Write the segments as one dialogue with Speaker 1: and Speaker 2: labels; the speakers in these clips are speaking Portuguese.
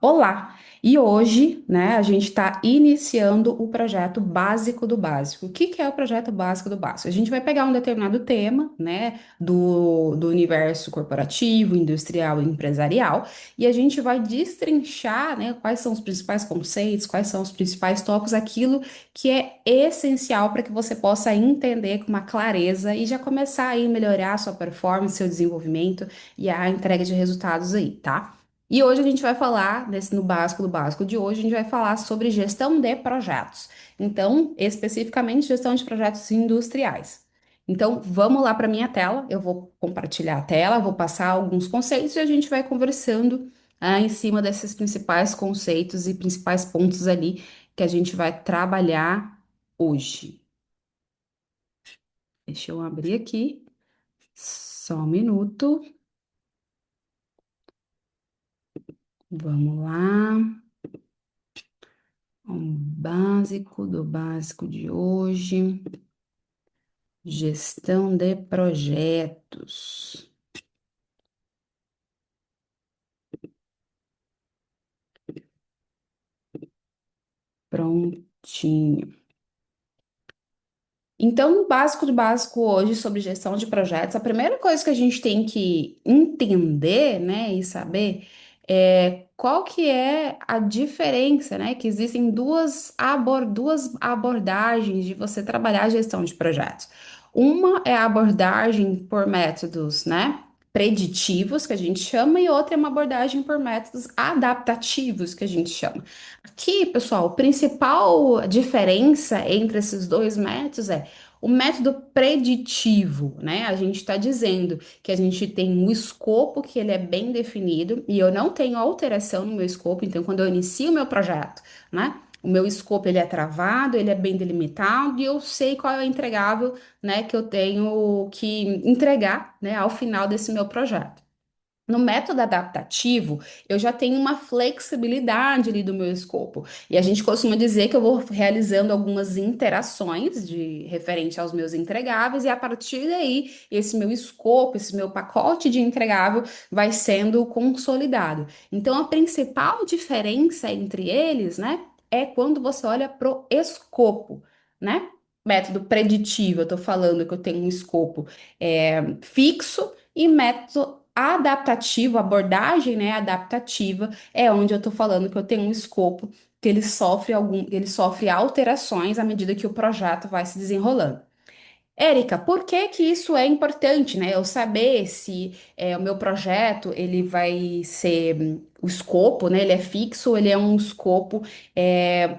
Speaker 1: Olá! E hoje, né, a gente está iniciando o projeto básico do básico. O que que é o projeto básico do básico? A gente vai pegar um determinado tema, né, do universo corporativo, industrial e empresarial, e a gente vai destrinchar, né, quais são os principais conceitos, quais são os principais tópicos, aquilo que é essencial para que você possa entender com uma clareza e já começar aí a melhorar a sua performance, seu desenvolvimento e a entrega de resultados aí, tá? E hoje a gente vai falar, no básico do básico de hoje, a gente vai falar sobre gestão de projetos. Então, especificamente gestão de projetos industriais. Então, vamos lá para minha tela. Eu vou compartilhar a tela, vou passar alguns conceitos e a gente vai conversando em cima desses principais conceitos e principais pontos ali que a gente vai trabalhar hoje. Deixa eu abrir aqui, só um minuto. Vamos lá. Um básico do básico de hoje. Gestão de projetos. Prontinho. Então, no básico do básico hoje sobre gestão de projetos, a primeira coisa que a gente tem que entender, né, e saber é qual que é a diferença, né, que existem duas abordagens de você trabalhar a gestão de projetos. Uma é a abordagem por métodos, né, preditivos, que a gente chama, e outra é uma abordagem por métodos adaptativos, que a gente chama. Aqui, pessoal, a principal diferença entre esses dois métodos é o método preditivo, né? A gente está dizendo que a gente tem um escopo que ele é bem definido e eu não tenho alteração no meu escopo, então quando eu inicio o meu projeto, né? O meu escopo ele é travado, ele é bem delimitado e eu sei qual é o entregável, né, que eu tenho que entregar, né, ao final desse meu projeto. No método adaptativo, eu já tenho uma flexibilidade ali do meu escopo. E a gente costuma dizer que eu vou realizando algumas interações de referente aos meus entregáveis, e a partir daí, esse meu escopo, esse meu pacote de entregável vai sendo consolidado. Então, a principal diferença entre eles, né, é quando você olha pro escopo, né? Método preditivo, eu estou falando que eu tenho um escopo fixo e método adaptativo, abordagem, né, adaptativa, é onde eu estou falando que eu tenho um escopo que ele sofre alterações à medida que o projeto vai se desenrolando. Érica, por que que isso é importante, né? Eu saber se o meu projeto ele vai ser o escopo, né? Ele é fixo, ou ele é um escopo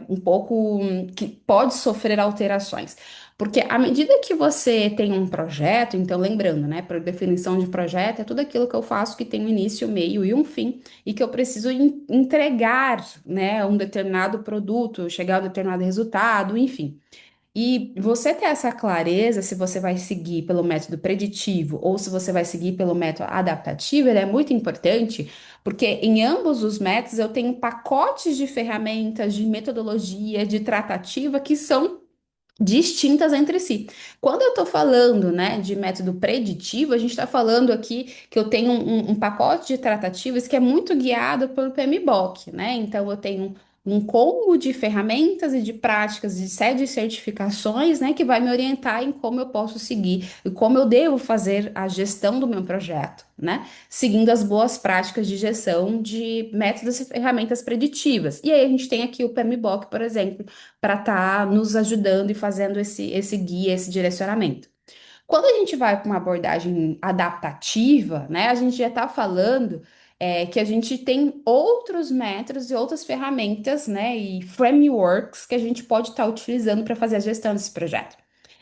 Speaker 1: um pouco que pode sofrer alterações. Porque à medida que você tem um projeto, então lembrando, né? Por definição de projeto é tudo aquilo que eu faço que tem um início, meio e um fim e que eu preciso entregar, né? Um determinado produto, chegar a um determinado resultado, enfim. E você ter essa clareza, se você vai seguir pelo método preditivo ou se você vai seguir pelo método adaptativo, ele é muito importante, porque em ambos os métodos eu tenho pacotes de ferramentas, de metodologia, de tratativa que são distintas entre si. Quando eu estou falando, né, de método preditivo, a gente está falando aqui que eu tenho um pacote de tratativas que é muito guiado pelo PMBOK, né? Então eu tenho um combo de ferramentas e de práticas de série de certificações, né, que vai me orientar em como eu posso seguir e como eu devo fazer a gestão do meu projeto, né? Seguindo as boas práticas de gestão de métodos e ferramentas preditivas. E aí a gente tem aqui o PMBOK, por exemplo, para estar nos ajudando e fazendo esse guia, esse direcionamento. Quando a gente vai para uma abordagem adaptativa, né, a gente já está falando que a gente tem outros métodos e outras ferramentas, né, e frameworks que a gente pode estar utilizando para fazer a gestão desse projeto.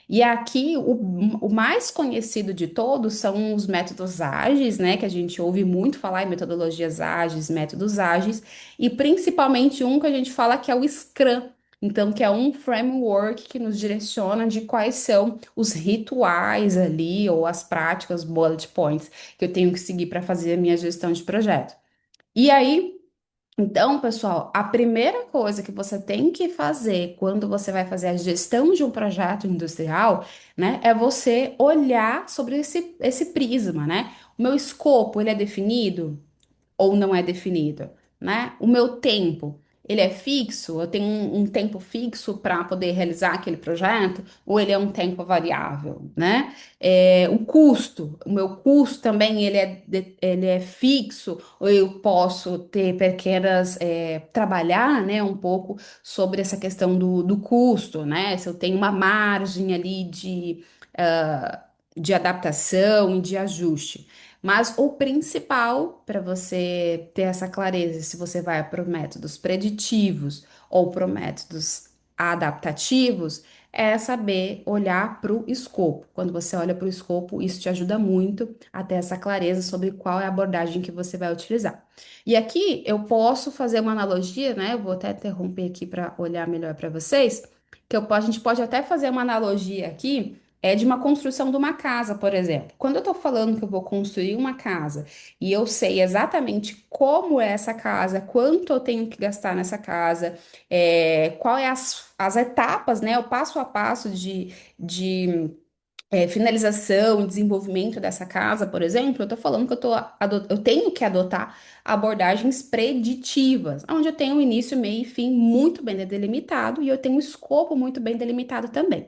Speaker 1: E aqui, o mais conhecido de todos são os métodos ágeis, né? Que a gente ouve muito falar em metodologias ágeis, métodos ágeis, e principalmente um que a gente fala que é o Scrum. Então, que é um framework que nos direciona de quais são os rituais ali, ou as práticas, bullet points, que eu tenho que seguir para fazer a minha gestão de projeto. E aí, então, pessoal, a primeira coisa que você tem que fazer quando você vai fazer a gestão de um projeto industrial, né, é você olhar sobre esse prisma, né? O meu escopo, ele é definido ou não é definido? né? O meu tempo, ele é fixo? Eu tenho um tempo fixo para poder realizar aquele projeto? Ou ele é um tempo variável, né? O custo, o meu custo também, ele é fixo? Ou eu posso ter pequenas, trabalhar, né, um pouco sobre essa questão do custo, né? Se eu tenho uma margem ali de adaptação e de ajuste. Mas o principal para você ter essa clareza, se você vai para métodos preditivos ou para métodos adaptativos, é saber olhar para o escopo. Quando você olha para o escopo, isso te ajuda muito a ter essa clareza sobre qual é a abordagem que você vai utilizar. E aqui eu posso fazer uma analogia, né? Eu vou até interromper aqui para olhar melhor para vocês, a gente pode até fazer uma analogia aqui de uma construção de uma casa, por exemplo. Quando eu estou falando que eu vou construir uma casa e eu sei exatamente como é essa casa, quanto eu tenho que gastar nessa casa, qual é as etapas, né, o passo a passo de finalização e desenvolvimento dessa casa, por exemplo, eu estou falando que eu tenho que adotar abordagens preditivas, onde eu tenho um início, meio e fim muito bem delimitado e eu tenho um escopo muito bem delimitado também.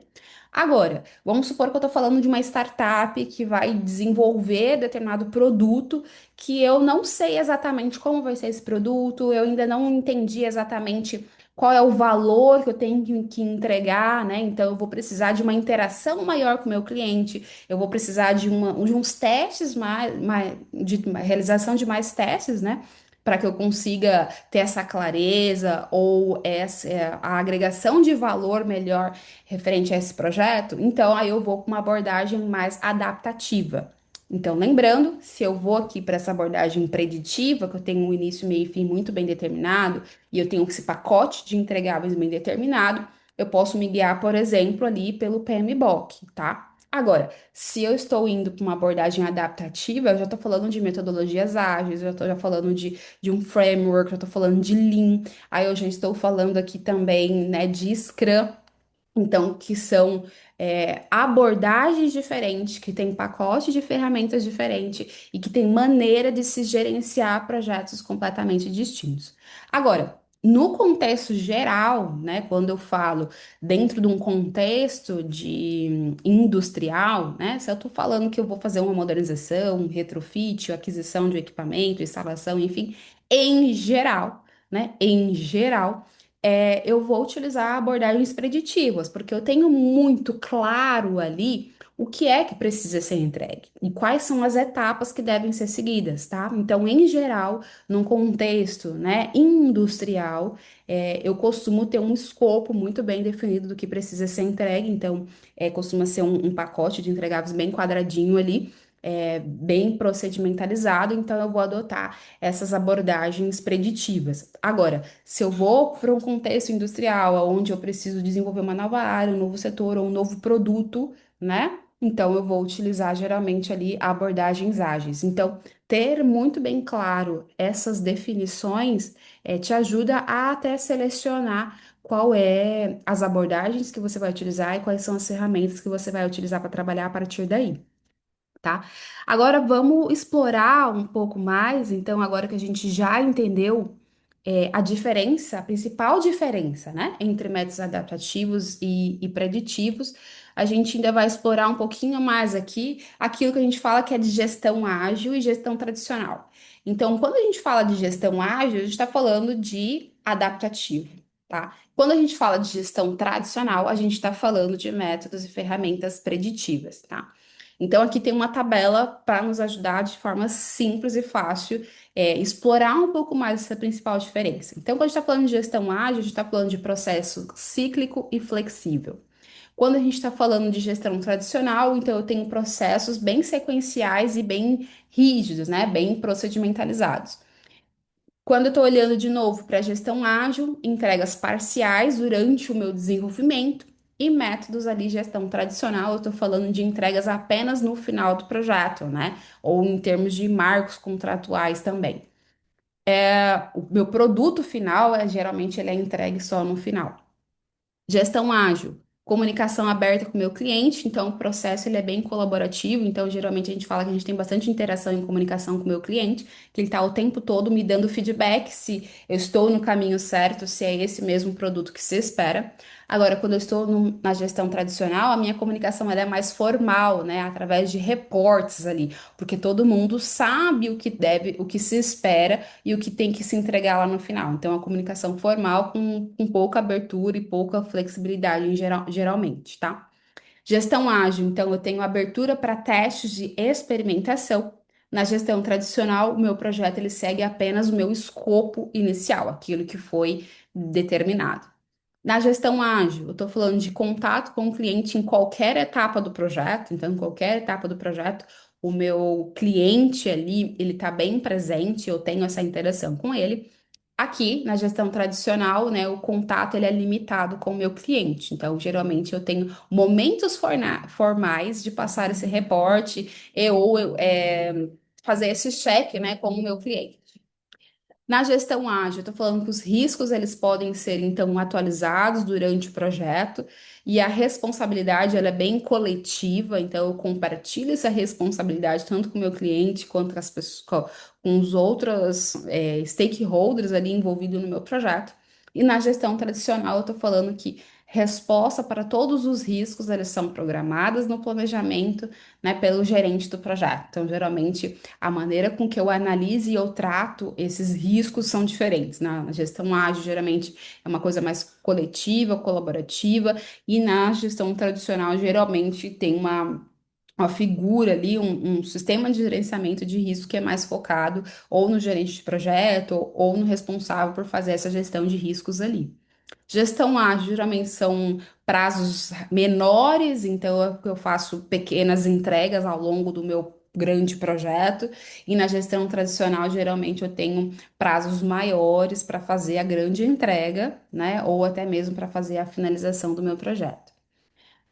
Speaker 1: Agora, vamos supor que eu estou falando de uma startup que vai desenvolver determinado produto que eu não sei exatamente como vai ser esse produto, eu ainda não entendi exatamente qual é o valor que eu tenho que entregar, né? Então, eu vou precisar de uma interação maior com o meu cliente, eu vou precisar de uns testes de uma realização de mais testes, né? Para que eu consiga ter essa clareza ou a agregação de valor melhor referente a esse projeto. Então, aí eu vou com uma abordagem mais adaptativa. Então, lembrando, se eu vou aqui para essa abordagem preditiva, que eu tenho um início, meio e fim muito bem determinado, e eu tenho esse pacote de entregáveis bem determinado, eu posso me guiar, por exemplo, ali pelo PMBOK, tá? Agora, se eu estou indo para uma abordagem adaptativa, eu já estou falando de metodologias ágeis, eu já estou já falando de um framework, já estou falando de Lean, aí eu já estou falando aqui também, né, de Scrum. Então, que são abordagens diferentes, que têm pacote de ferramentas diferentes e que tem maneira de se gerenciar projetos completamente distintos. Agora, no contexto geral, né, quando eu falo dentro de um contexto de industrial, né, se eu estou falando que eu vou fazer uma modernização, um retrofit, aquisição de equipamento, instalação, enfim, em geral, né, em geral eu vou utilizar abordagens preditivas, porque eu tenho muito claro ali o que é que precisa ser entregue e quais são as etapas que devem ser seguidas, tá? Então, em geral, num contexto, né, industrial, eu costumo ter um escopo muito bem definido do que precisa ser entregue, então, costuma ser um pacote de entregáveis bem quadradinho ali. Bem procedimentalizado, então eu vou adotar essas abordagens preditivas. Agora, se eu vou para um contexto industrial, onde eu preciso desenvolver uma nova área, um novo setor ou um novo produto, né? Então, eu vou utilizar geralmente ali abordagens ágeis. Então, ter muito bem claro essas definições te ajuda a até selecionar qual é as abordagens que você vai utilizar e quais são as ferramentas que você vai utilizar para trabalhar a partir daí, tá? Agora vamos explorar um pouco mais. Então, agora que a gente já entendeu a diferença, a principal diferença, né, entre métodos adaptativos e preditivos, a gente ainda vai explorar um pouquinho mais aqui aquilo que a gente fala que é de gestão ágil e gestão tradicional. Então, quando a gente fala de gestão ágil, a gente está falando de adaptativo, tá? Quando a gente fala de gestão tradicional, a gente está falando de métodos e ferramentas preditivas, tá? Então, aqui tem uma tabela para nos ajudar de forma simples e fácil explorar um pouco mais essa principal diferença. Então, quando a gente está falando de gestão ágil, a gente está falando de processo cíclico e flexível. Quando a gente está falando de gestão tradicional, então eu tenho processos bem sequenciais e bem rígidos, né? Bem procedimentalizados. Quando eu estou olhando de novo para a gestão ágil, entregas parciais durante o meu desenvolvimento e métodos ali, gestão tradicional, eu estou falando de entregas apenas no final do projeto, né? Ou em termos de marcos contratuais também. O meu produto final, geralmente, ele é entregue só no final. Gestão ágil. Comunicação aberta com o meu cliente, então o processo ele é bem colaborativo, então geralmente a gente fala que a gente tem bastante interação em comunicação com o meu cliente, que ele está o tempo todo me dando feedback se eu estou no caminho certo, se é esse mesmo produto que se espera. Agora, quando eu estou na gestão tradicional, a minha comunicação ela é mais formal, né, através de reportes ali, porque todo mundo sabe o que deve, o que se espera e o que tem que se entregar lá no final. Então, a comunicação formal com pouca abertura e pouca flexibilidade em geral, geralmente, tá? Gestão ágil, então, eu tenho abertura para testes de experimentação. Na gestão tradicional, o meu projeto ele segue apenas o meu escopo inicial, aquilo que foi determinado. Na gestão ágil, eu estou falando de contato com o cliente em qualquer etapa do projeto. Então, em qualquer etapa do projeto, o meu cliente ali, ele está bem presente, eu tenho essa interação com ele. Aqui, na gestão tradicional, né, o contato ele é limitado com o meu cliente. Então, geralmente, eu tenho momentos formais de passar esse reporte fazer esse cheque, né, com o meu cliente. Na gestão ágil, eu estou falando que os riscos eles podem ser então atualizados durante o projeto e a responsabilidade ela é bem coletiva, então eu compartilho essa responsabilidade tanto com o meu cliente quanto com as pessoas, com os outros stakeholders ali envolvidos no meu projeto. E na gestão tradicional, eu estou falando que resposta para todos os riscos eles são programadas no planejamento, né, pelo gerente do projeto. Então, geralmente a maneira com que eu analiso e eu trato esses riscos são diferentes. Na gestão ágil, geralmente, é uma coisa mais coletiva, colaborativa, e na gestão tradicional, geralmente, tem uma figura ali, um sistema de gerenciamento de risco que é mais focado ou no gerente de projeto ou no responsável por fazer essa gestão de riscos ali. Gestão ágil geralmente são prazos menores, então eu faço pequenas entregas ao longo do meu grande projeto, e na gestão tradicional, geralmente eu tenho prazos maiores para fazer a grande entrega, né? Ou até mesmo para fazer a finalização do meu projeto.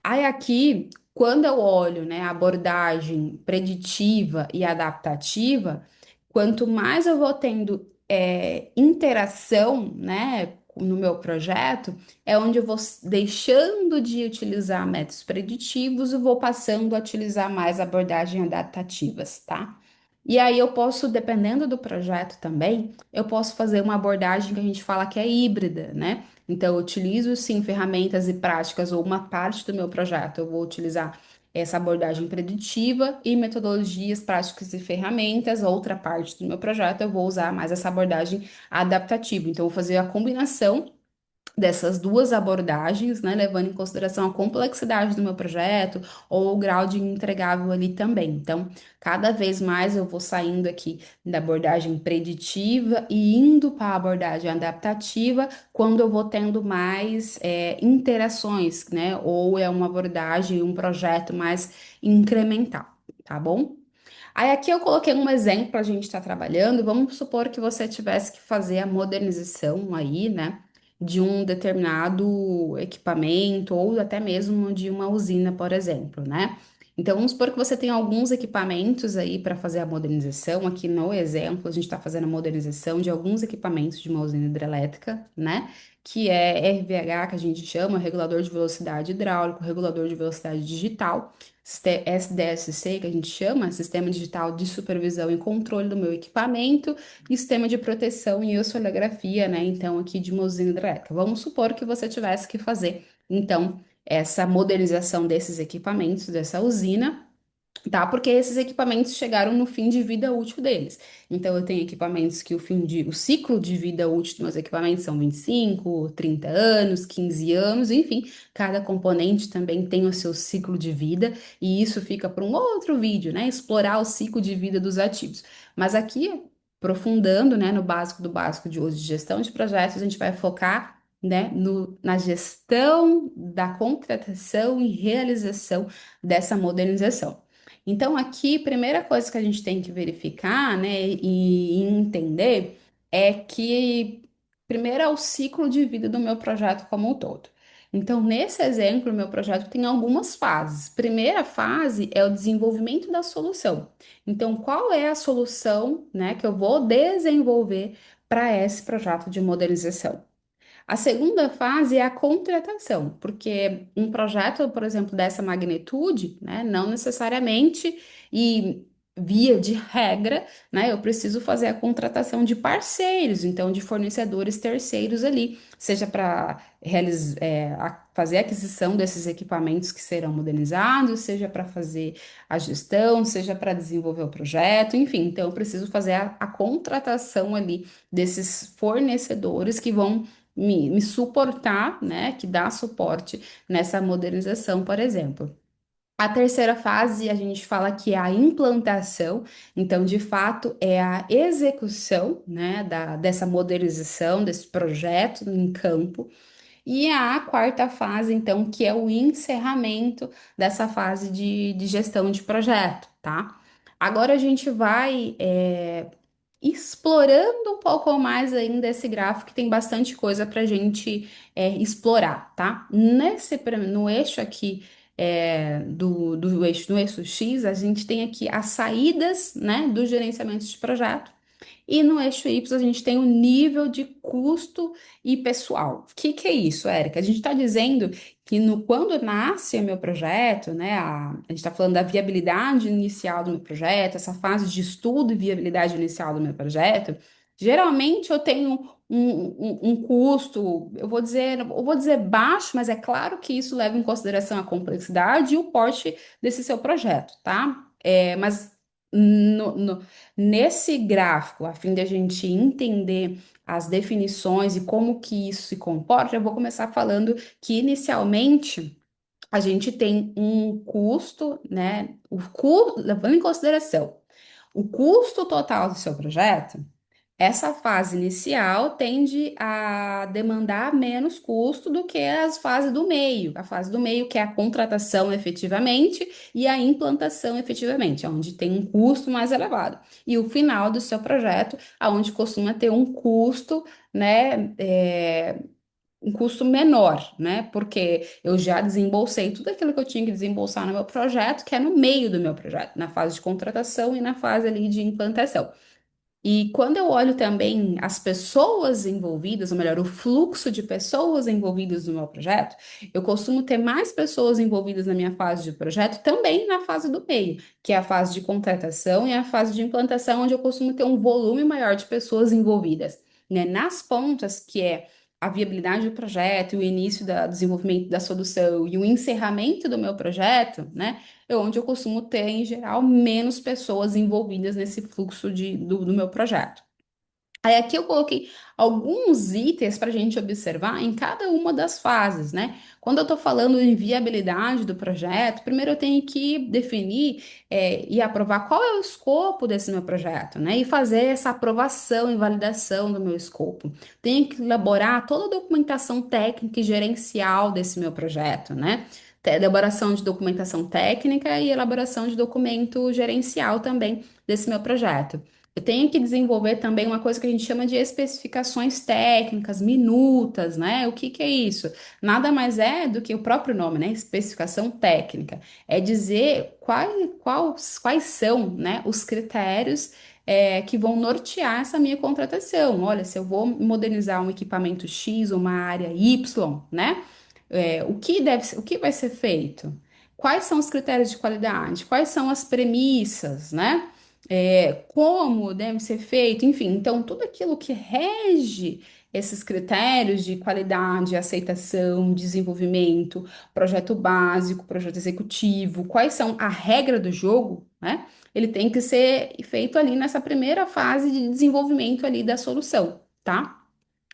Speaker 1: Aí aqui, quando eu olho, né, a abordagem preditiva e adaptativa, quanto mais eu vou tendo interação, né, no meu projeto, é onde eu vou deixando de utilizar métodos preditivos e vou passando a utilizar mais abordagens adaptativas, tá? E aí eu posso, dependendo do projeto também, eu posso fazer uma abordagem que a gente fala que é híbrida, né? Então, eu utilizo sim ferramentas e práticas ou uma parte do meu projeto. Eu vou utilizar essa abordagem preditiva e metodologias, práticas e ferramentas. Outra parte do meu projeto eu vou usar mais essa abordagem adaptativa. Então, eu vou fazer a combinação dessas duas abordagens, né, levando em consideração a complexidade do meu projeto ou o grau de entregável ali também. Então, cada vez mais eu vou saindo aqui da abordagem preditiva e indo para a abordagem adaptativa quando eu vou tendo mais interações, né, ou é uma abordagem, um projeto mais incremental, tá bom? Aí aqui eu coloquei um exemplo para a gente estar trabalhando. Vamos supor que você tivesse que fazer a modernização aí, né, de um determinado equipamento ou até mesmo de uma usina, por exemplo, né? Então vamos supor que você tem alguns equipamentos aí para fazer a modernização. Aqui no exemplo, a gente está fazendo a modernização de alguns equipamentos de uma usina hidrelétrica, né? Que é RVH, que a gente chama, regulador de velocidade hidráulico, regulador de velocidade digital. SDSC, que a gente chama, Sistema Digital de Supervisão e Controle do meu equipamento, e Sistema de Proteção e Oscilografia, né? Então, aqui de uma usina hidrelétrica. Vamos supor que você tivesse que fazer, então, essa modernização desses equipamentos, dessa usina, tá? Porque esses equipamentos chegaram no fim de vida útil deles. Então, eu tenho equipamentos que o ciclo de vida útil dos meus equipamentos são 25, 30 anos, 15 anos, enfim, cada componente também tem o seu ciclo de vida, e isso fica para um outro vídeo, né? Explorar o ciclo de vida dos ativos. Mas aqui, aprofundando, né, no básico do básico de hoje, de gestão de projetos, a gente vai focar, né, na gestão da contratação e realização dessa modernização. Então, aqui, primeira coisa que a gente tem que verificar, né, e entender é que, primeiro, é o ciclo de vida do meu projeto como um todo. Então, nesse exemplo, o meu projeto tem algumas fases. Primeira fase é o desenvolvimento da solução. Então, qual é a solução, né, que eu vou desenvolver para esse projeto de modernização? A segunda fase é a contratação, porque um projeto, por exemplo, dessa magnitude, né, não necessariamente e via de regra, né, eu preciso fazer a contratação de parceiros, então de fornecedores terceiros ali, seja para fazer a aquisição desses equipamentos que serão modernizados, seja para fazer a gestão, seja para desenvolver o projeto, enfim, então eu preciso fazer a contratação ali desses fornecedores que vão me suportar, né, que dá suporte nessa modernização, por exemplo. A terceira fase, a gente fala que é a implantação, então, de fato, é a execução, né, dessa modernização, desse projeto em campo. E a quarta fase, então, que é o encerramento dessa fase de gestão de projeto, tá? Agora a gente vai explorando um pouco mais ainda esse gráfico, que tem bastante coisa para a gente explorar, tá? No eixo aqui do eixo, no eixo X, a gente tem aqui as saídas, né, do gerenciamento de projeto. E no eixo Y a gente tem o nível de custo e pessoal. O que que é isso, Érica? A gente está dizendo que quando nasce o meu projeto, né, a gente está falando da viabilidade inicial do meu projeto, essa fase de estudo e viabilidade inicial do meu projeto, geralmente eu tenho um custo, eu vou dizer baixo, mas é claro que isso leva em consideração a complexidade e o porte desse seu projeto, tá? Mas no, nesse gráfico, a fim de a gente entender as definições e como que isso se comporta, eu vou começar falando que inicialmente a gente tem um custo, né? Levando em consideração o custo total do seu projeto. Essa fase inicial tende a demandar menos custo do que as fases do meio. A fase do meio, que é a contratação efetivamente e a implantação efetivamente, onde tem um custo mais elevado. E o final do seu projeto, aonde costuma ter um custo, né, um custo menor, né? Porque eu já desembolsei tudo aquilo que eu tinha que desembolsar no meu projeto, que é no meio do meu projeto, na fase de contratação e na fase ali de implantação. E quando eu olho também as pessoas envolvidas, ou melhor, o fluxo de pessoas envolvidas no meu projeto, eu costumo ter mais pessoas envolvidas na minha fase de projeto, também na fase do meio, que é a fase de contratação e a fase de implantação, onde eu costumo ter um volume maior de pessoas envolvidas, né? Nas pontas, que é a viabilidade do projeto, o início do desenvolvimento da solução e o encerramento do meu projeto, né? É onde eu costumo ter, em geral, menos pessoas envolvidas nesse fluxo do meu projeto. Aí aqui eu coloquei alguns itens para a gente observar em cada uma das fases, né? Quando eu estou falando em viabilidade do projeto, primeiro eu tenho que definir e aprovar qual é o escopo desse meu projeto, né? E fazer essa aprovação e validação do meu escopo. Tenho que elaborar toda a documentação técnica e gerencial desse meu projeto, né? Elaboração de documentação técnica e elaboração de documento gerencial também desse meu projeto. Eu tenho que desenvolver também uma coisa que a gente chama de especificações técnicas, minutas, né? O que que é isso? Nada mais é do que o próprio nome, né? Especificação técnica. É dizer quais são, né, os critérios que vão nortear essa minha contratação. Olha, se eu vou modernizar um equipamento X ou uma área Y, né? O que vai ser feito? Quais são os critérios de qualidade? Quais são as premissas, né? Como deve ser feito, enfim, então tudo aquilo que rege esses critérios de qualidade, aceitação, desenvolvimento, projeto básico, projeto executivo, quais são a regra do jogo, né? Ele tem que ser feito ali nessa primeira fase de desenvolvimento ali da solução, tá?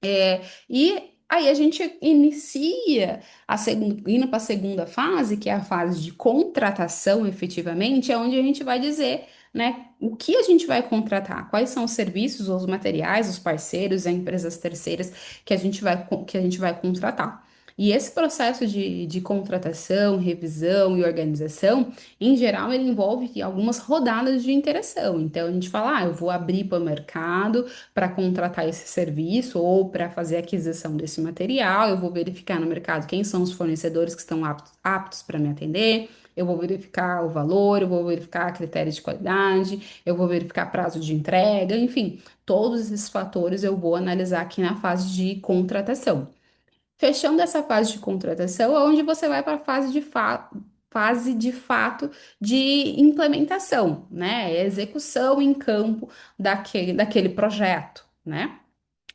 Speaker 1: E aí a gente inicia a segunda, indo para a segunda fase, que é a fase de contratação, efetivamente, é onde a gente vai dizer, né, o que a gente vai contratar, quais são os serviços, os materiais, os parceiros, as empresas terceiras que a gente vai contratar. E esse processo de contratação, revisão e organização, em geral, ele envolve algumas rodadas de interação. Então, a gente fala, eu vou abrir para o mercado, para contratar esse serviço ou para fazer a aquisição desse material, eu vou verificar no mercado quem são os fornecedores que estão aptos para me atender, eu vou verificar o valor, eu vou verificar critérios de qualidade, eu vou verificar prazo de entrega, enfim, todos esses fatores eu vou analisar aqui na fase de contratação. Fechando essa fase de contratação, é onde você vai para a fase de fato de implementação, né? Execução em campo daquele projeto, né?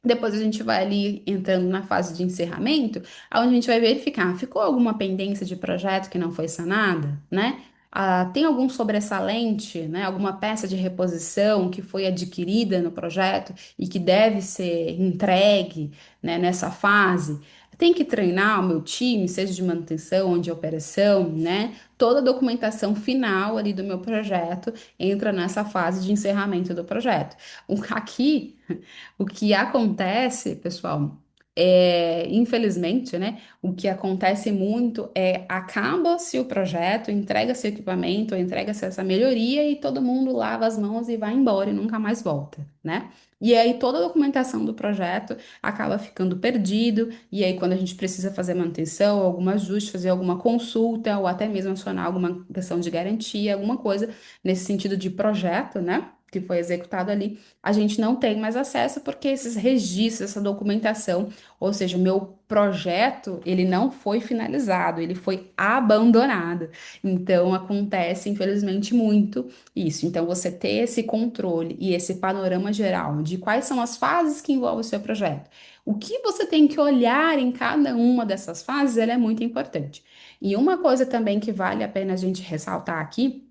Speaker 1: Depois a gente vai ali entrando na fase de encerramento, onde a gente vai verificar, ficou alguma pendência de projeto que não foi sanada, né? Tem algum sobressalente, né? Alguma peça de reposição que foi adquirida no projeto e que deve ser entregue, né, nessa fase. Tem que treinar o meu time, seja de manutenção ou de operação, né? Toda a documentação final ali do meu projeto entra nessa fase de encerramento do projeto. Aqui o que acontece, pessoal, infelizmente, né? O que acontece muito é acaba-se o projeto, entrega-se o equipamento, entrega-se essa melhoria e todo mundo lava as mãos e vai embora e nunca mais volta, né? E aí toda a documentação do projeto acaba ficando perdido, e aí quando a gente precisa fazer manutenção, algum ajuste, fazer alguma consulta, ou até mesmo acionar alguma questão de garantia, alguma coisa nesse sentido de projeto, né? Que foi executado ali a gente não tem mais acesso porque esses registros, essa documentação, ou seja, o meu projeto, ele não foi finalizado, ele foi abandonado. Então, acontece, infelizmente, muito isso. Então, você ter esse controle e esse panorama geral de quais são as fases que envolvem o seu projeto. O que você tem que olhar em cada uma dessas fases, ela é muito importante. E uma coisa também que vale a pena a gente ressaltar aqui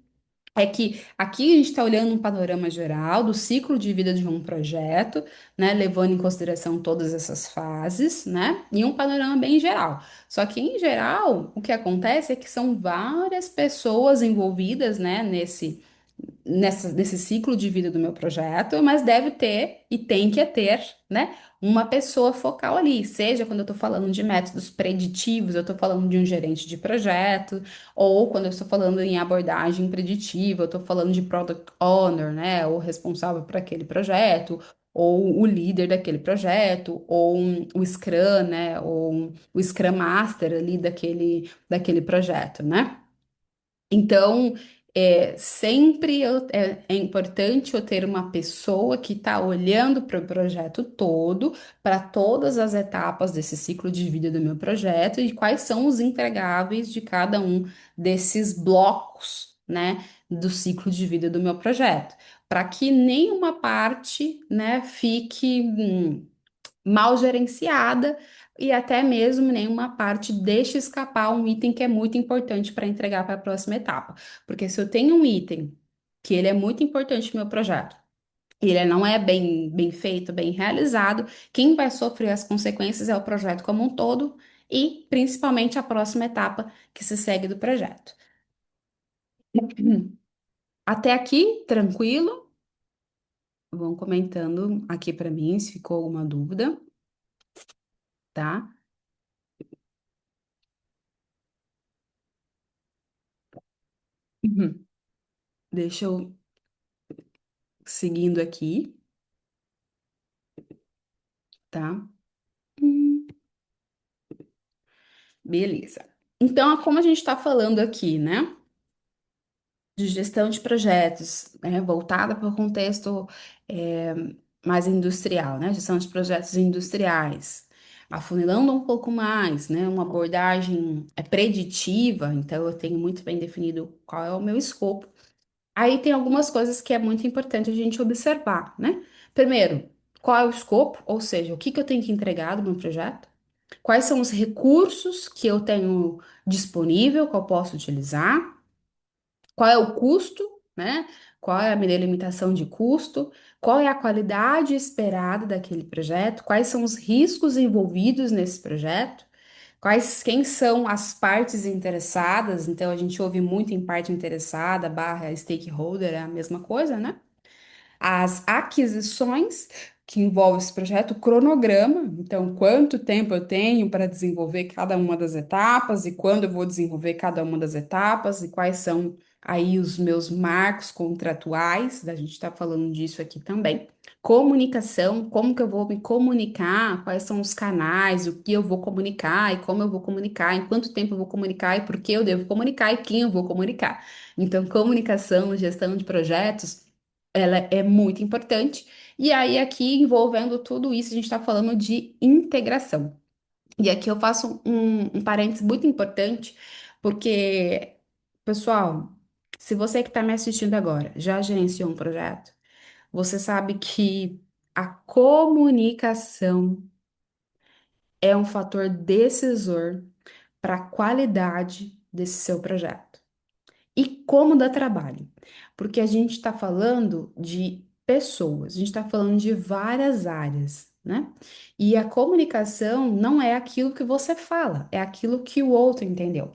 Speaker 1: é que aqui a gente está olhando um panorama geral do ciclo de vida de um projeto, né, levando em consideração todas essas fases, né, e um panorama bem geral. Só que, em geral, o que acontece é que são várias pessoas envolvidas, né, nesse ciclo de vida do meu projeto, mas deve ter e tem que ter, né, uma pessoa focal ali, seja quando eu estou falando de métodos preditivos, eu estou falando de um gerente de projeto, ou quando eu estou falando em abordagem preditiva, eu estou falando de product owner, né, ou responsável por aquele projeto, ou o líder daquele projeto, ou o Scrum, né, ou o Scrum Master ali daquele projeto, né? Então, sempre é importante eu ter uma pessoa que está olhando para o projeto todo, para todas as etapas desse ciclo de vida do meu projeto e quais são os entregáveis de cada um desses blocos, né, do ciclo de vida do meu projeto, para que nenhuma parte, né, fique mal gerenciada e até mesmo nenhuma parte deixe escapar um item que é muito importante para entregar para a próxima etapa. Porque se eu tenho um item que ele é muito importante no meu projeto, e ele não é bem feito, bem realizado, quem vai sofrer as consequências é o projeto como um todo e principalmente a próxima etapa que se segue do projeto. Até aqui, tranquilo? Vão comentando aqui para mim se ficou alguma dúvida, tá? Uhum. Deixa eu seguindo aqui, tá? Hum, Beleza. Então, como a gente está falando aqui, né, de gestão de projetos, né, voltada para o contexto é, mais industrial, né, gestão de projetos industriais, afunilando um pouco mais, né, uma abordagem preditiva, então eu tenho muito bem definido qual é o meu escopo. Aí tem algumas coisas que é muito importante a gente observar, né? Primeiro, qual é o escopo, ou seja, o que que eu tenho que entregar do meu projeto? Quais são os recursos que eu tenho disponível, que eu posso utilizar? Qual é o custo, né? Qual é a minha limitação de custo? Qual é a qualidade esperada daquele projeto? Quais são os riscos envolvidos nesse projeto? Quem são as partes interessadas? Então, a gente ouve muito em parte interessada, barra stakeholder, é a mesma coisa, né? As aquisições que envolvem esse projeto, o cronograma, então quanto tempo eu tenho para desenvolver cada uma das etapas e quando eu vou desenvolver cada uma das etapas e quais são aí os meus marcos contratuais, a gente está falando disso aqui também. Comunicação, como que eu vou me comunicar, quais são os canais, o que eu vou comunicar e como eu vou comunicar, em quanto tempo eu vou comunicar e por que eu devo comunicar e quem eu vou comunicar. Então, comunicação, gestão de projetos ela é muito importante. E aí, aqui, envolvendo tudo isso, a gente está falando de integração. E aqui eu faço um parênteses muito importante, porque, pessoal, se você que está me assistindo agora já gerenciou um projeto, você sabe que a comunicação é um fator decisor para a qualidade desse seu projeto. E como dá trabalho? Porque a gente está falando de pessoas, a gente está falando de várias áreas, né? E a comunicação não é aquilo que você fala, é aquilo que o outro entendeu.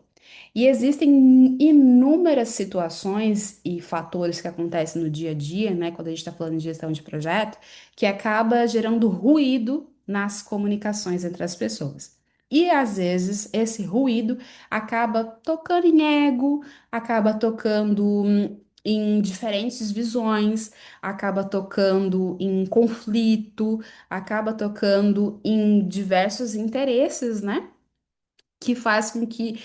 Speaker 1: E existem inúmeras situações e fatores que acontecem no dia a dia, né, quando a gente está falando de gestão de projeto, que acaba gerando ruído nas comunicações entre as pessoas. E às vezes esse ruído acaba tocando em ego, acaba tocando em diferentes visões, acaba tocando em conflito, acaba tocando em diversos interesses, né? Que faz com que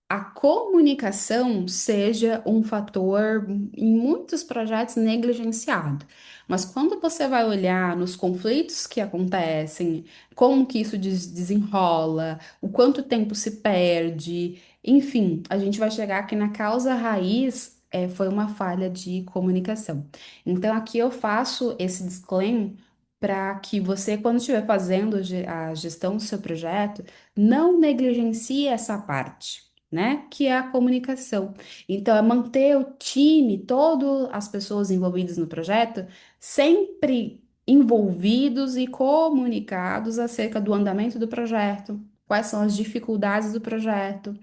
Speaker 1: a comunicação seja um fator em muitos projetos negligenciado. Mas quando você vai olhar nos conflitos que acontecem, como que isso desenrola, o quanto tempo se perde, enfim, a gente vai chegar aqui na causa raiz. Foi uma falha de comunicação. Então, aqui eu faço esse disclaimer para que você, quando estiver fazendo a gestão do seu projeto, não negligencie essa parte, né? Que é a comunicação. Então, é manter o time, todas as pessoas envolvidas no projeto, sempre envolvidos e comunicados acerca do andamento do projeto, quais são as dificuldades do projeto,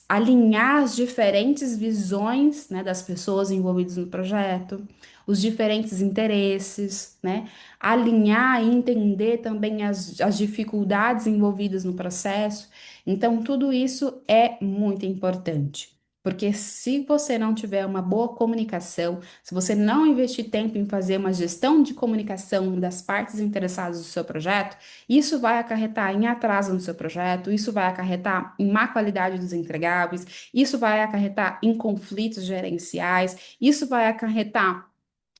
Speaker 1: alinhar as diferentes visões, né, das pessoas envolvidas no projeto, os diferentes interesses, né? Alinhar e entender também as dificuldades envolvidas no processo. Então, tudo isso é muito importante. Porque se você não tiver uma boa comunicação, se você não investir tempo em fazer uma gestão de comunicação das partes interessadas do seu projeto, isso vai acarretar em atraso no seu projeto, isso vai acarretar em má qualidade dos entregáveis, isso vai acarretar em conflitos gerenciais, isso vai acarretar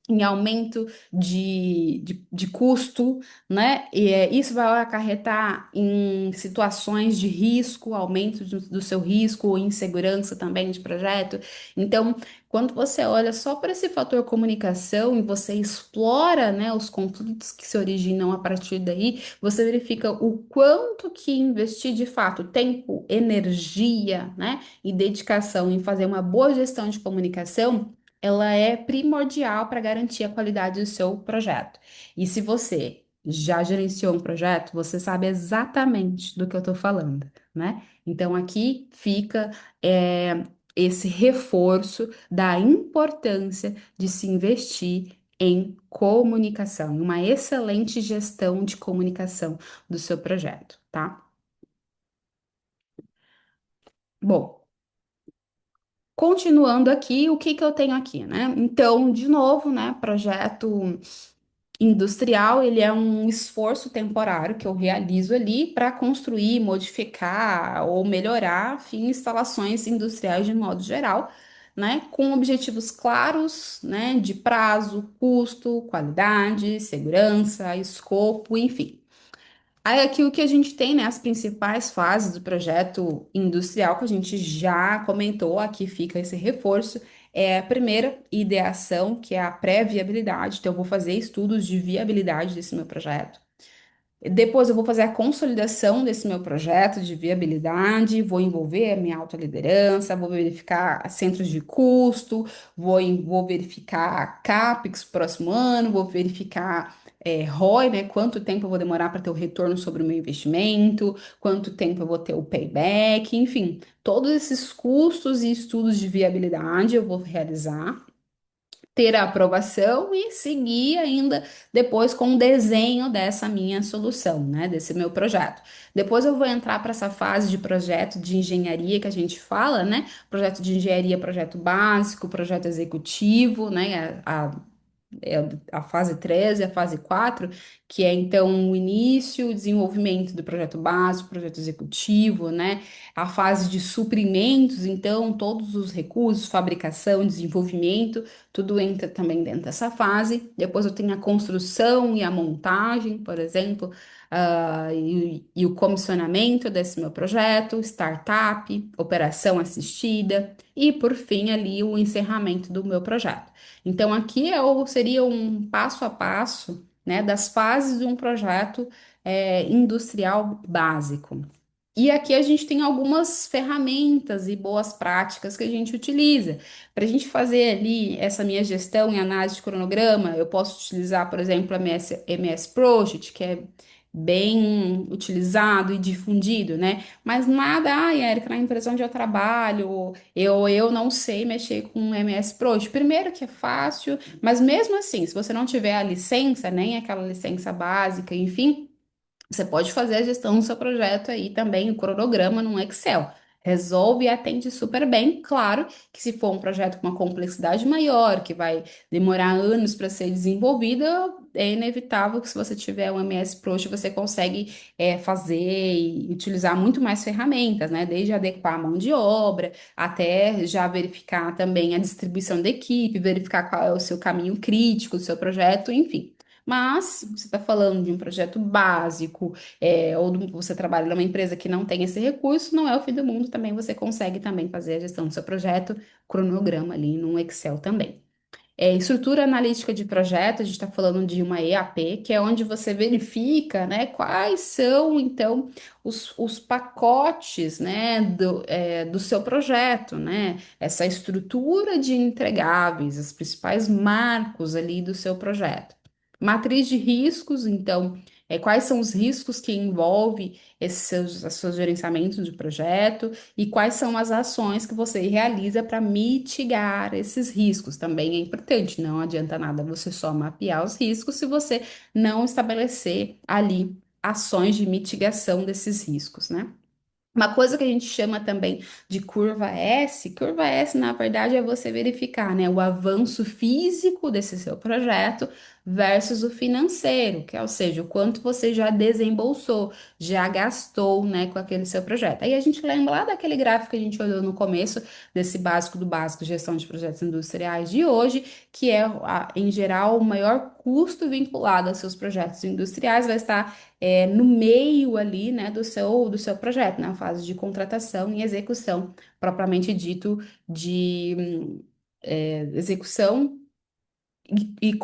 Speaker 1: em aumento de custo, né? Isso vai acarretar em situações de risco, aumento do seu risco ou insegurança também de projeto. Então, quando você olha só para esse fator comunicação e você explora, né, os conflitos que se originam a partir daí, você verifica o quanto que investir de fato tempo, energia, né, e dedicação em fazer uma boa gestão de comunicação ela é primordial para garantir a qualidade do seu projeto. E se você já gerenciou um projeto, você sabe exatamente do que eu estou falando, né? Então aqui fica esse reforço da importância de se investir em comunicação, em uma excelente gestão de comunicação do seu projeto, tá? Bom, continuando aqui, o que que eu tenho aqui, né? Então, de novo, né, projeto industrial, ele é um esforço temporário que eu realizo ali para construir, modificar ou melhorar, enfim, instalações industriais de modo geral, né, com objetivos claros, né, de prazo, custo, qualidade, segurança, escopo, enfim. Aí aqui o que a gente tem, né, as principais fases do projeto industrial que a gente já comentou, aqui fica esse reforço, é a primeira, ideação, que é a pré-viabilidade, então eu vou fazer estudos de viabilidade desse meu projeto. Depois eu vou fazer a consolidação desse meu projeto de viabilidade, vou envolver a minha alta liderança, vou verificar centros de custo, vou verificar CAPEX próximo ano, vou verificar ROI, né? Quanto tempo eu vou demorar para ter o retorno sobre o meu investimento, quanto tempo eu vou ter o payback, enfim, todos esses custos e estudos de viabilidade eu vou realizar ter a aprovação e seguir ainda depois com o desenho dessa minha solução, né, desse meu projeto. Depois eu vou entrar para essa fase de projeto de engenharia que a gente fala, né? Projeto de engenharia, projeto básico, projeto executivo, né? é a fase 3 e a fase 4, que é então o início, o desenvolvimento do projeto básico, projeto executivo, né? A fase de suprimentos, então todos os recursos, fabricação, desenvolvimento, tudo entra também dentro dessa fase. Depois eu tenho a construção e a montagem, por exemplo, e o comissionamento desse meu projeto, startup, operação assistida e, por fim, ali o encerramento do meu projeto. Então, aqui seria um passo a passo, né, das fases de um projeto industrial básico. E aqui a gente tem algumas ferramentas e boas práticas que a gente utiliza. Para a gente fazer ali essa minha gestão e análise de cronograma, eu posso utilizar, por exemplo, a MS Project, que é bem utilizado e difundido, né? Mas nada, ai, Érica, na empresa onde eu trabalho, eu não sei mexer com MS Project. Primeiro que é fácil, mas mesmo assim, se você não tiver a licença, nem aquela licença básica, enfim. Você pode fazer a gestão do seu projeto aí também, o cronograma no Excel. Resolve e atende super bem. Claro que se for um projeto com uma complexidade maior, que vai demorar anos para ser desenvolvido, é inevitável que se você tiver um MS Project, você consegue fazer e utilizar muito mais ferramentas, né? Desde adequar a mão de obra, até já verificar também a distribuição da equipe, verificar qual é o seu caminho crítico do seu projeto, enfim. Mas você está falando de um projeto básico, você trabalha numa empresa que não tem esse recurso, não é o fim do mundo, também você consegue também fazer a gestão do seu projeto, cronograma ali no Excel também. Estrutura analítica de projeto, a gente está falando de uma EAP, que é onde você verifica, né, quais são, então, os pacotes, né, do seu projeto, né, essa estrutura de entregáveis, os principais marcos ali do seu projeto. Matriz de riscos, então, quais são os riscos que envolve seus gerenciamentos de projeto e quais são as ações que você realiza para mitigar esses riscos. Também é importante, não adianta nada você só mapear os riscos se você não estabelecer ali ações de mitigação desses riscos, né? Uma coisa que a gente chama também de curva S, na verdade, é você verificar, né, o avanço físico desse seu projeto versus o financeiro, que é, ou seja, o quanto você já desembolsou, já gastou, né, com aquele seu projeto. Aí a gente lembra lá daquele gráfico que a gente olhou no começo, desse básico do básico, gestão de projetos industriais de hoje, que é, em geral, o maior custo vinculado aos seus projetos industriais vai estar no meio ali, né, do seu projeto, na fase de contratação e execução, propriamente dito, de execução e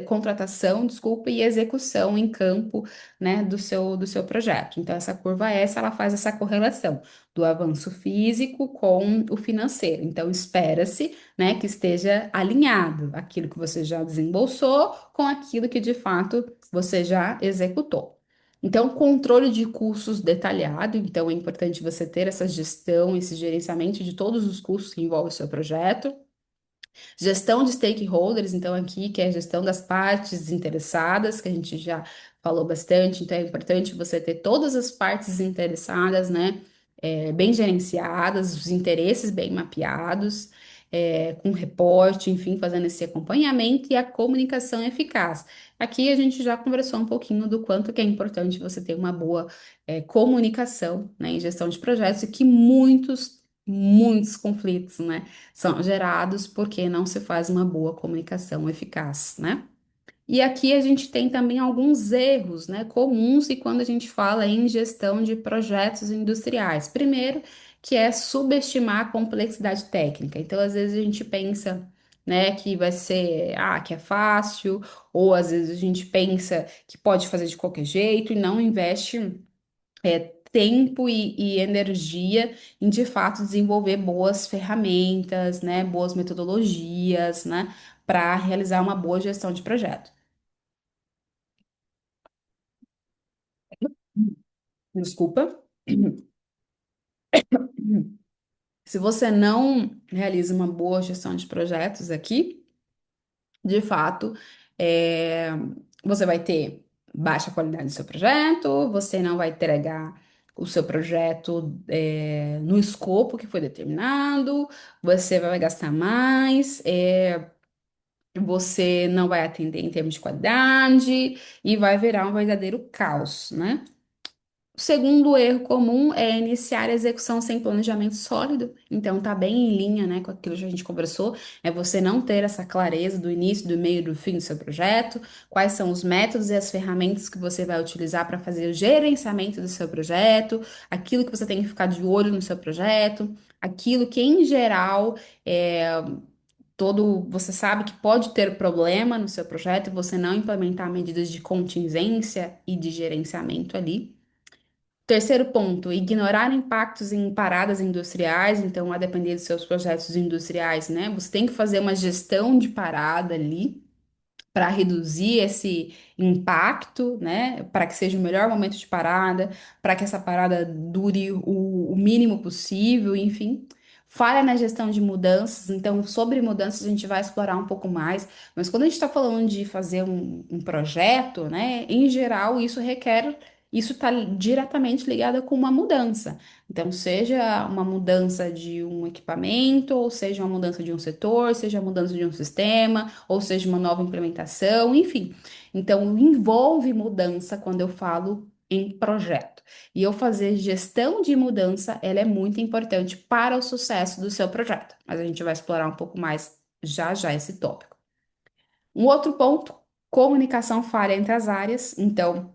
Speaker 1: contratação, desculpa, e execução em campo, né, do seu projeto. Então, essa curva S, ela faz essa correlação do avanço físico com o financeiro. Então, espera-se, né, que esteja alinhado aquilo que você já desembolsou com aquilo que, de fato, você já executou. Então, controle de custos detalhado. Então, é importante você ter essa gestão, esse gerenciamento de todos os custos que envolvem o seu projeto. Gestão de stakeholders, então, aqui, que é a gestão das partes interessadas, que a gente já falou bastante, então é importante você ter todas as partes interessadas, né, bem gerenciadas, os interesses bem mapeados, com reporte, enfim, fazendo esse acompanhamento e a comunicação eficaz. Aqui a gente já conversou um pouquinho do quanto que é importante você ter uma boa, comunicação, né, em gestão de projetos e que muitos conflitos, né? São gerados porque não se faz uma boa comunicação eficaz, né? E aqui a gente tem também alguns erros, né, comuns e quando a gente fala em gestão de projetos industriais. Primeiro, que é subestimar a complexidade técnica. Então, às vezes a gente pensa, né, que vai ser, que é fácil, ou às vezes a gente pensa que pode fazer de qualquer jeito e não investe tempo e energia em de fato desenvolver boas ferramentas, né, boas metodologias, né, para realizar uma boa gestão de projeto. Desculpa. Se você não realiza uma boa gestão de projetos aqui, de fato, é, você vai ter baixa qualidade do seu projeto, você não vai entregar o seu projeto no escopo que foi determinado, você vai gastar mais. você não vai atender em termos de qualidade e vai virar um verdadeiro caos, né? O segundo erro comum é iniciar a execução sem planejamento sólido. Então, tá bem em linha, né, com aquilo que a gente conversou. É você não ter essa clareza do início, do meio e do fim do seu projeto, quais são os métodos e as ferramentas que você vai utilizar para fazer o gerenciamento do seu projeto, aquilo que você tem que ficar de olho no seu projeto, aquilo que, em geral, você sabe que pode ter problema no seu projeto e você não implementar medidas de contingência e de gerenciamento ali. Terceiro ponto, ignorar impactos em paradas industriais. Então, a depender dos seus projetos industriais, né? Você tem que fazer uma gestão de parada ali para reduzir esse impacto, né? Para que seja o melhor momento de parada, para que essa parada dure o mínimo possível, enfim. Falha na gestão de mudanças, então sobre mudanças a gente vai explorar um pouco mais, mas quando a gente está falando de fazer um projeto, né, em geral isso está diretamente ligado com uma mudança. Então, seja uma mudança de um equipamento, ou seja uma mudança de um setor, seja a mudança de um sistema, ou seja uma nova implementação, enfim. Então, envolve mudança quando eu falo em projeto. E eu fazer gestão de mudança, ela é muito importante para o sucesso do seu projeto. Mas a gente vai explorar um pouco mais já já esse tópico. Um outro ponto, comunicação falha entre as áreas. Então,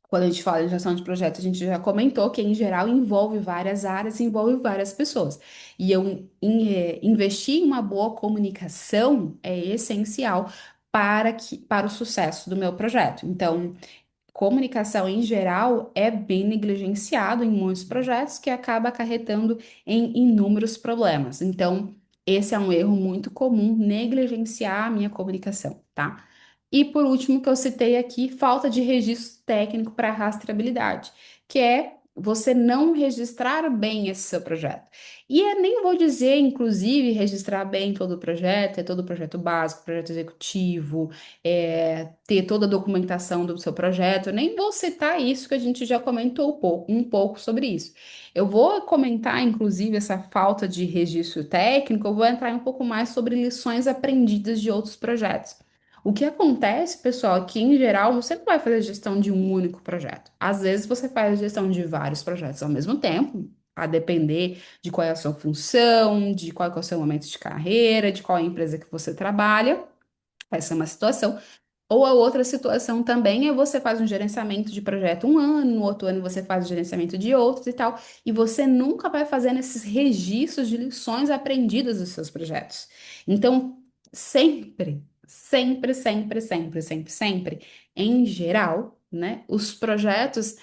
Speaker 1: quando a gente fala em gestão de projeto, a gente já comentou que, em geral, envolve várias áreas, envolve várias pessoas. E investir em uma boa comunicação é essencial para o sucesso do meu projeto. Então, comunicação em geral é bem negligenciado em muitos projetos que acaba acarretando em inúmeros problemas. Então, esse é um erro muito comum, negligenciar a minha comunicação, tá? E por último, que eu citei aqui, falta de registro técnico para rastreabilidade, que é você não registrar bem esse seu projeto. E eu nem vou dizer, inclusive, registrar bem todo o projeto, é todo o projeto básico, projeto executivo, ter toda a documentação do seu projeto. Eu nem vou citar isso, que a gente já comentou um pouco sobre isso. Eu vou comentar, inclusive, essa falta de registro técnico, eu vou entrar um pouco mais sobre lições aprendidas de outros projetos. O que acontece, pessoal, é que em geral você não vai fazer gestão de um único projeto. Às vezes você faz gestão de vários projetos ao mesmo tempo, a depender de qual é a sua função, de qual é o seu momento de carreira, de qual é a empresa que você trabalha. Essa é uma situação. Ou a outra situação também é você faz um gerenciamento de projeto um ano, no outro ano você faz o gerenciamento de outros e tal, e você nunca vai fazendo esses registros de lições aprendidas dos seus projetos. Então, sempre, em geral, né, os projetos,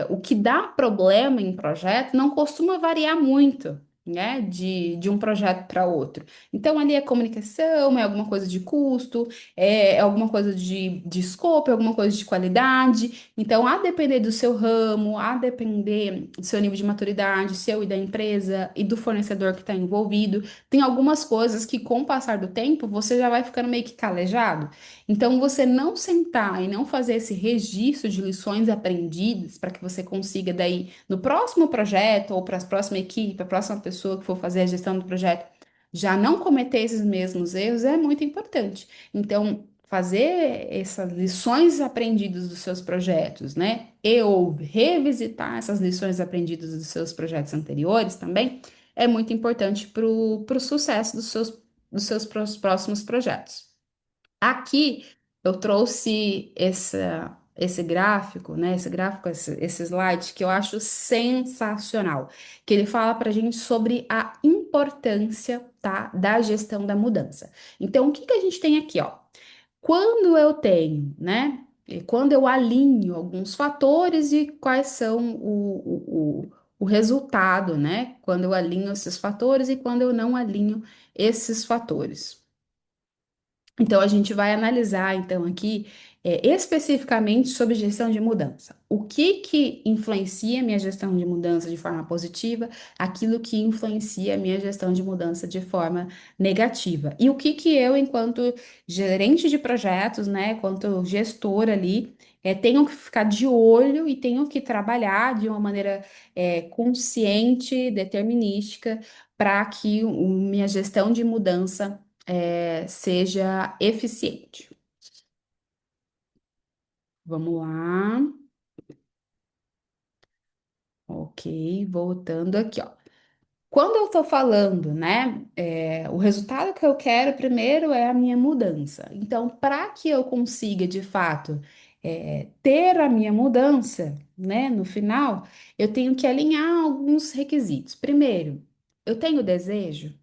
Speaker 1: o que dá problema em projeto não costuma variar muito. Né, de um projeto para outro. Então, ali é comunicação, é alguma coisa de custo, é alguma coisa de escopo, é alguma coisa de qualidade. Então, a depender do seu ramo, a depender do seu nível de maturidade, seu e da empresa e do fornecedor que está envolvido, tem algumas coisas que, com o passar do tempo, você já vai ficando meio que calejado. Então, você não sentar e não fazer esse registro de lições aprendidas para que você consiga, daí, no próximo projeto ou para a próxima equipe, a próxima pessoa que for fazer a gestão do projeto, já não cometer esses mesmos erros é muito importante. Então, fazer essas lições aprendidas dos seus projetos, né? E ou revisitar essas lições aprendidas dos seus projetos anteriores também é muito importante para o sucesso dos seus próximos projetos. Aqui eu trouxe esse gráfico, né? Esse slide que eu acho sensacional, que ele fala para a gente sobre a importância, tá, da gestão da mudança. Então, o que que a gente tem aqui, ó? Quando eu tenho, né? Quando eu alinho alguns fatores e quais são o resultado, né? Quando eu alinho esses fatores e quando eu não alinho esses fatores. Então, a gente vai analisar, então, aqui, especificamente sobre gestão de mudança. O que que influencia a minha gestão de mudança de forma positiva, aquilo que influencia a minha gestão de mudança de forma negativa. E o que que eu, enquanto gerente de projetos, né, enquanto gestor ali, tenho que ficar de olho e tenho que trabalhar de uma maneira, consciente, determinística, para que minha gestão de mudança seja eficiente. Vamos lá. Ok, voltando aqui, ó. Quando eu estou falando, né, o resultado que eu quero primeiro é a minha mudança. Então, para que eu consiga, de fato, ter a minha mudança, né, no final, eu tenho que alinhar alguns requisitos. Primeiro, eu tenho desejo,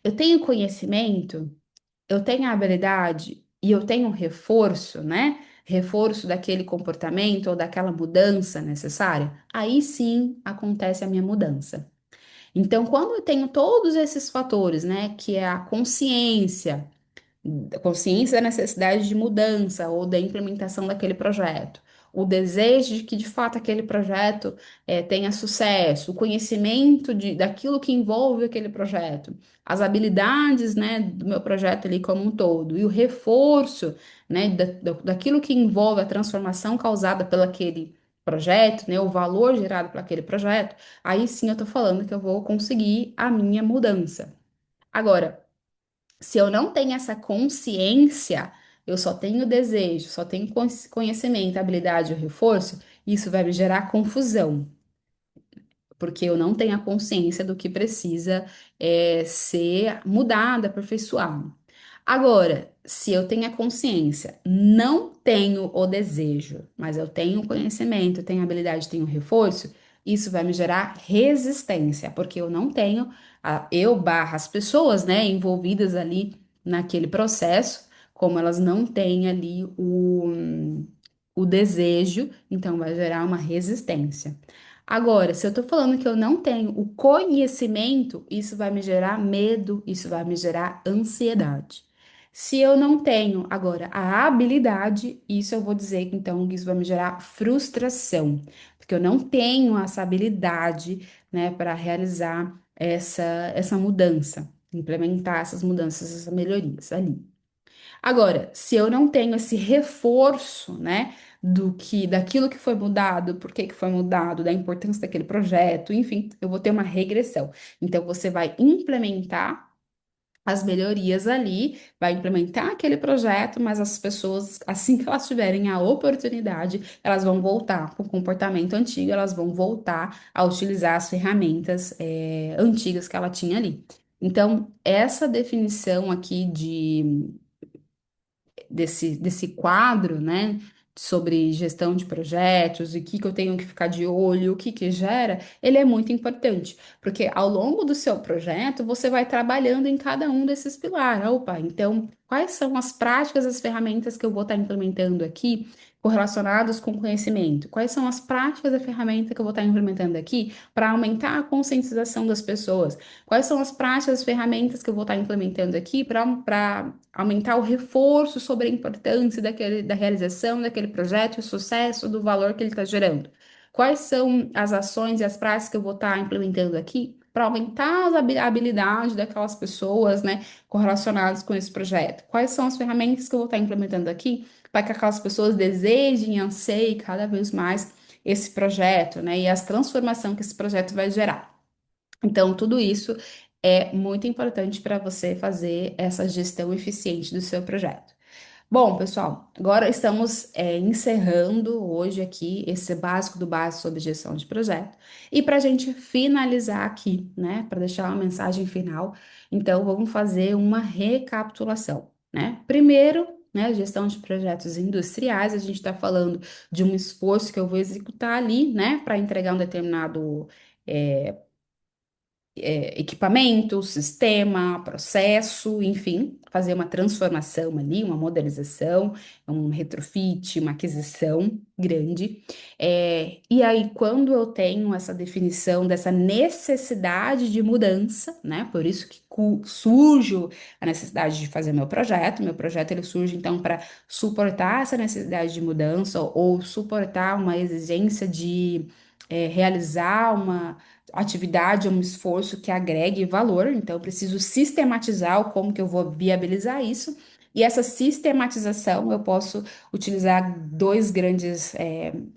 Speaker 1: eu tenho conhecimento, eu tenho habilidade e eu tenho reforço, né? Reforço daquele comportamento ou daquela mudança necessária. Aí sim acontece a minha mudança. Então, quando eu tenho todos esses fatores, né, que é a consciência da necessidade de mudança ou da implementação daquele projeto, o desejo de que de fato aquele projeto tenha sucesso, o conhecimento daquilo que envolve aquele projeto, as habilidades, né, do meu projeto ali como um todo, e o reforço, né, daquilo que envolve a transformação causada pelo aquele projeto, né, o valor gerado por aquele projeto, aí sim eu tô falando que eu vou conseguir a minha mudança. Agora, se eu não tenho essa consciência, eu só tenho desejo, só tenho conhecimento, habilidade ou reforço, isso vai me gerar confusão, porque eu não tenho a consciência do que precisa ser mudado, aperfeiçoado. Agora, se eu tenho a consciência, não tenho o desejo, mas eu tenho o conhecimento, tenho habilidade, tenho reforço, isso vai me gerar resistência, porque eu não tenho, eu barra as pessoas, né, envolvidas ali naquele processo, como elas não têm ali o desejo, então vai gerar uma resistência. Agora, se eu tô falando que eu não tenho o conhecimento, isso vai me gerar medo, isso vai me gerar ansiedade. Se eu não tenho agora a habilidade, isso eu vou dizer que então isso vai me gerar frustração, porque eu não tenho essa habilidade, né, para realizar essa mudança, implementar essas mudanças, essas melhorias ali. Agora, se eu não tenho esse reforço, né, daquilo que foi mudado, por que que foi mudado, da importância daquele projeto, enfim, eu vou ter uma regressão. Então, você vai implementar as melhorias ali, vai implementar aquele projeto, mas as pessoas, assim que elas tiverem a oportunidade, elas vão voltar para o comportamento antigo, elas vão voltar a utilizar as ferramentas, antigas que ela tinha ali. Então, essa definição aqui desse quadro, né, sobre gestão de projetos e o que que eu tenho que ficar de olho, o que que gera, ele é muito importante, porque ao longo do seu projeto você vai trabalhando em cada um desses pilares. Opa, então, quais são as práticas, as ferramentas que eu vou estar implementando aqui correlacionadas com conhecimento? Quais são as práticas da ferramenta que eu vou estar implementando aqui para aumentar a conscientização das pessoas? Quais são as práticas, as ferramentas que eu vou estar implementando aqui para aumentar o reforço sobre a importância da realização daquele projeto e o sucesso do valor que ele está gerando? Quais são as ações e as práticas que eu vou estar implementando aqui para aumentar a habilidade daquelas pessoas, né, correlacionadas com esse projeto? Quais são as ferramentas que eu vou estar implementando aqui para que aquelas pessoas desejem e anseiem cada vez mais esse projeto, né, e as transformações que esse projeto vai gerar? Então, tudo isso é muito importante para você fazer essa gestão eficiente do seu projeto. Bom, pessoal, agora estamos encerrando hoje aqui esse básico do básico sobre gestão de projeto. E para a gente finalizar aqui, né, para deixar uma mensagem final, então vamos fazer uma recapitulação, né? Primeiro, né, gestão de projetos industriais, a gente está falando de um esforço que eu vou executar ali, né, para entregar um determinado equipamento, sistema, processo, enfim, fazer uma transformação ali, uma modelização, um retrofit, uma aquisição grande. E aí, quando eu tenho essa definição dessa necessidade de mudança, né? Por isso que surge a necessidade de fazer meu projeto ele surge então para suportar essa necessidade de mudança ou suportar uma exigência de realizar uma atividade, é um esforço que agregue valor, então eu preciso sistematizar o como que eu vou viabilizar isso. E essa sistematização eu posso utilizar dois grandes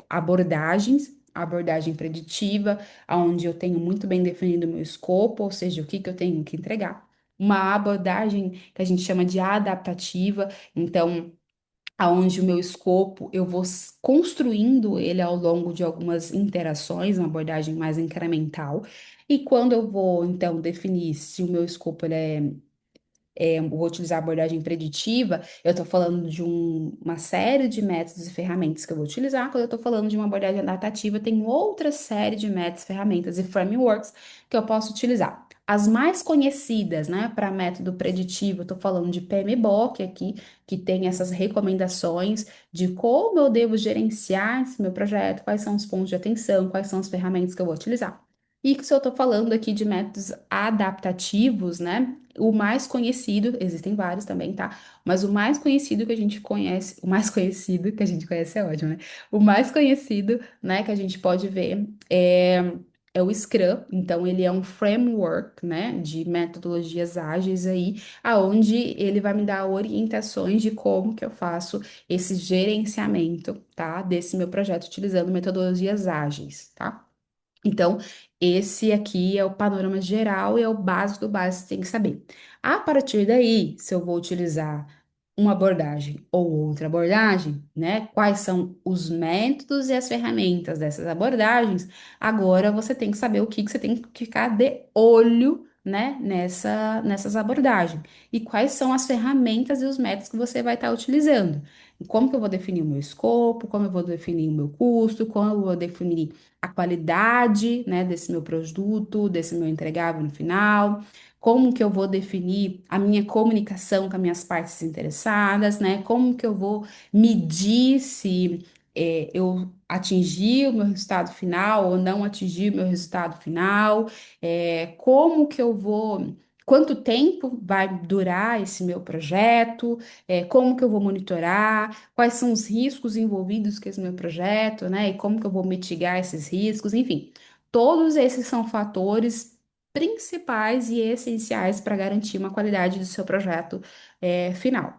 Speaker 1: abordagens. A abordagem preditiva, onde eu tenho muito bem definido o meu escopo, ou seja, o que que eu tenho que entregar. uma abordagem que a gente chama de adaptativa. Então, aonde o meu escopo eu vou construindo ele ao longo de algumas interações, uma abordagem mais incremental. E quando eu vou, então, definir se o meu escopo ele vou utilizar a abordagem preditiva, eu estou falando de uma série de métodos e ferramentas que eu vou utilizar. Quando eu estou falando de uma abordagem adaptativa, tem outra série de métodos, ferramentas e frameworks que eu posso utilizar. As mais conhecidas, né, para método preditivo, eu estou falando de PMBOK aqui, que tem essas recomendações de como eu devo gerenciar esse meu projeto, quais são os pontos de atenção, quais são as ferramentas que eu vou utilizar. E que se eu estou falando aqui de métodos adaptativos, né? O mais conhecido, existem vários também, tá? Mas o mais conhecido que a gente conhece, o mais conhecido que a gente conhece é ótimo, né? O mais conhecido, né, que a gente pode ver é o Scrum. Então, ele é um framework, né, de metodologias ágeis aí, aonde ele vai me dar orientações de como que eu faço esse gerenciamento, tá? Desse meu projeto utilizando metodologias ágeis, tá? Então, esse aqui é o panorama geral e é o básico do básico que você tem que saber. A partir daí, se eu vou utilizar uma abordagem ou outra abordagem, né? Quais são os métodos e as ferramentas dessas abordagens? Agora você tem que saber o que que você tem que ficar de olho, né? Nessas abordagens. E quais são as ferramentas e os métodos que você vai estar utilizando. E como que eu vou definir o meu escopo, como eu vou definir o meu custo, como eu vou definir a qualidade, né, desse meu produto, desse meu entregável no final, como que eu vou definir a minha comunicação com as minhas partes interessadas, né, como que eu vou medir se eu atingi o meu resultado final ou não atingi o meu resultado final, como que eu vou. Quanto tempo vai durar esse meu projeto? Como que eu vou monitorar? Quais são os riscos envolvidos com esse meu projeto, né? E como que eu vou mitigar esses riscos, enfim. Todos esses são fatores principais e essenciais para garantir uma qualidade do seu projeto, final.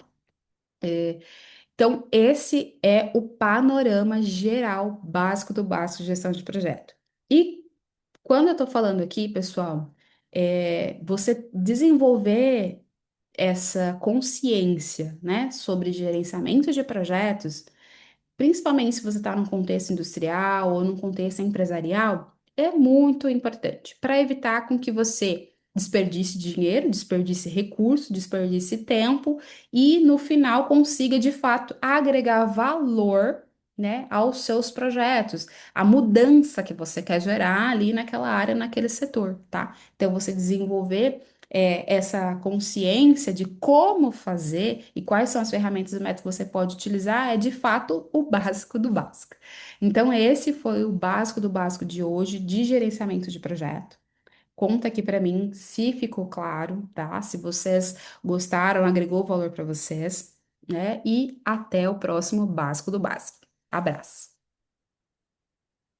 Speaker 1: Então, esse é o panorama geral básico do básico de gestão de projeto. E quando eu estou falando aqui, pessoal, você desenvolver essa consciência, né, sobre gerenciamento de projetos, principalmente se você está num contexto industrial ou num contexto empresarial, é muito importante para evitar com que você desperdice dinheiro, desperdice recurso, desperdice tempo e no final consiga de fato agregar valor, né, aos seus projetos, a mudança que você quer gerar ali naquela área, naquele setor, tá? Então você desenvolver essa consciência de como fazer e quais são as ferramentas e métodos que você pode utilizar é de fato o básico do básico. Então, esse foi o básico do básico de hoje de gerenciamento de projeto. Conta aqui para mim se ficou claro, tá? Se vocês gostaram, agregou valor para vocês, né? E até o próximo básico do básico. Abraço.